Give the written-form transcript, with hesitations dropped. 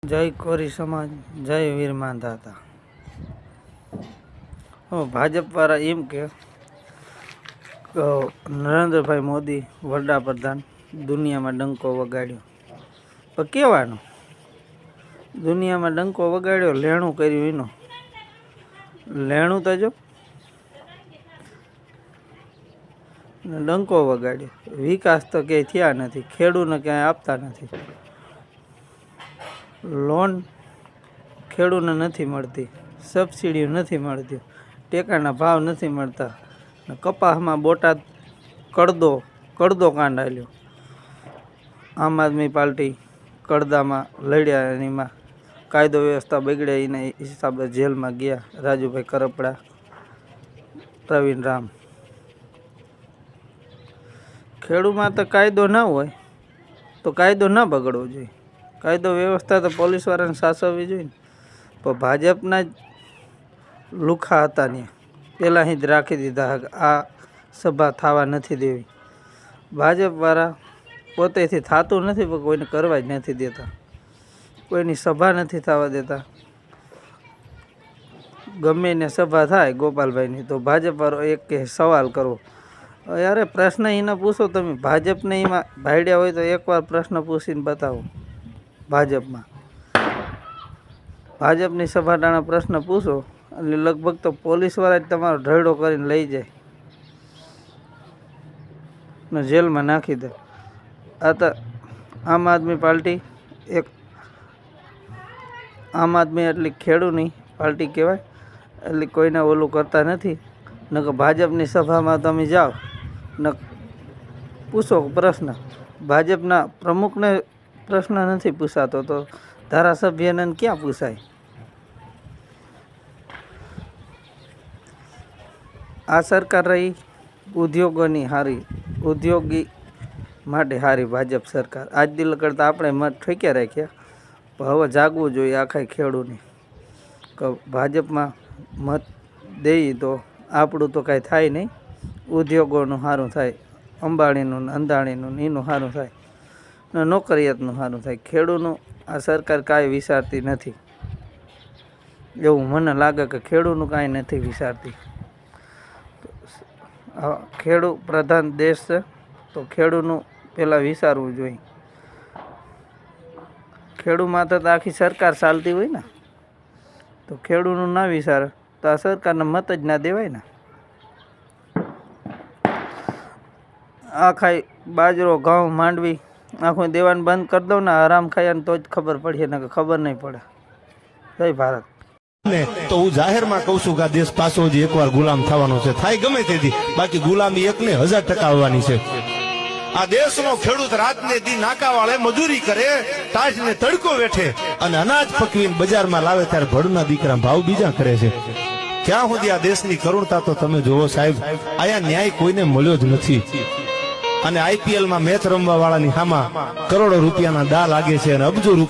જય કોરી સમાજ, જય વીર માંધાતા। ભાજપવાળા એમ કે નરેન્દ્રભાઈ મોદી વડાપ્રધાન દુનિયામાં ડંકો વગાડ્યો, પણ કહેવાનું દુનિયામાં ડંકો વગાડ્યો, લેણું કર્યું એનો લેણું તો જો ડંકો વગાડ્યો, વિકાસ તો ક્યાંય થયા નથી, ખેડૂતને ક્યાંય આપતા નથી, લોન ખેડૂતને નથી મળતી, સબસિડી નથી મળતી, ટેકાના ભાવ નથી મળતા, કપાસમાં બોટાદ કડદો કાંડ આલ્યો। આમ આદમી પાર્ટી કડદામાં લડ્યા, એમાં કાયદો વ્યવસ્થા બગડ્યા, એના હિસાબે જેલમાં ગયા રાજુભાઈ કરપડા, પ્રવીણ રામ। ખેડૂતમાં તો કાયદો ના હોય તો કાયદો ના બગડવો જોઈએ, કાયદો વ્યવસ્થા તો પોલીસવાળાને સાચવવી જોઈએ ને। પણ ભાજપના જ લુખા હતા ને પહેલાં જ રાખી દીધા, આ સભા થવા નથી દેવી। ભાજપવાળા પોતેથી થતું નથી, પણ કોઈને કરવા જ નથી દેતા, કોઈની સભા નથી થવા દેતા। ગમે એને સભા થાય ગોપાલભાઈની તો ભાજપવાળો એક કે સવાલ કરવો, યાર પ્રશ્ન એને પૂછો તમે, ભાજપને એમાં ભાડ્યા હોય તો એકવાર પ્રશ્ન પૂછીને બતાવો। ભાજપની સભાટાણા પ્રશ્ન પૂછો એટલે લગભગ તો પોલીસવાળા જ તમારો ઢળડો કરીને લઈ જાય ને જેલમાં નાખી દે। આ તો આમ આદમી પાર્ટી એક આમ આદમી એટલી ખેડૂતની પાર્ટી કહેવાય, એટલે કોઈને ઓલું કરતા નથી। નકર ભાજપની સભામાં તમે જાઓ ને પૂછો પ્રશ્ન, ભાજપના પ્રમુખને પ્રશ્ન નથી પૂછાતો તો ધારાસભ્યને ક્યાં પૂછાય? આ સરકાર રહી ઉદ્યોગોની હારી, ઉદ્યોગી માટે હારી ભાજપ સરકાર। આજ દિલ કરતાં આપણે મત ઠોક્યા રાખ્યા, પણ હવે જાગવું જોઈએ આખા ખેડૂતની કે ભાજપમાં મત દઈએ તો આપણું તો કાંઈ થાય નહીં, ઉદ્યોગોનું સારું થાય, અંબાણીનું અંધાણીનું એનું સારું થાય ને નોકરિયાતનું સારું થાય। ખેડૂતનું આ સરકાર કાંઈ વિચારતી નથી, એવું મને લાગે કે ખેડૂતનું કાંઈ નથી વિચારતી। ખેડૂત પ્રધાન દેશ છે તો ખેડૂતનું પહેલાં વિચારવું જોઈએ। ખેડૂત માથે તો આખી સરકાર ચાલતી હોય ને, તો ખેડૂતનું ના વિચારે તો આ સરકારને મત જ ના દેવાય ને। આખા બાજરો ઘઉં માંડવી આખું દેવાનું બંધ કરી દો ને, આરામ ખાઈને તો જ ખબર પડશે ને, ખબર નહીં પડે। જય ભારત। તો હું જાહેરમાં કહું છું કે આ દેશ પાછો જ એકવાર ગુલામ થવાનો છે, થાય ગમે તેથી, બાકી ગુલામી 1000% આવવાની છે। આ દેશનો ખેડૂત રાતને દી નાકા વાળે મજૂરી કરે, તાજને તડકો વેઠે અને અનાજ પકવીને બજારમાં લાવે ત્યારે ભડના દીકરા ભાવ બીજા કરે છે। ક્યાં સુધી આ દેશની કરુણતા તો તમે જોવો સાહેબ, આયા ન્યાય કોઈને મળ્યો જ નથી। અને આઈપીએલમાં મેચ રમવા વાળાની સામા કરોડો રૂપિયાના દા લાગે છે અને અબજો રૂપિયા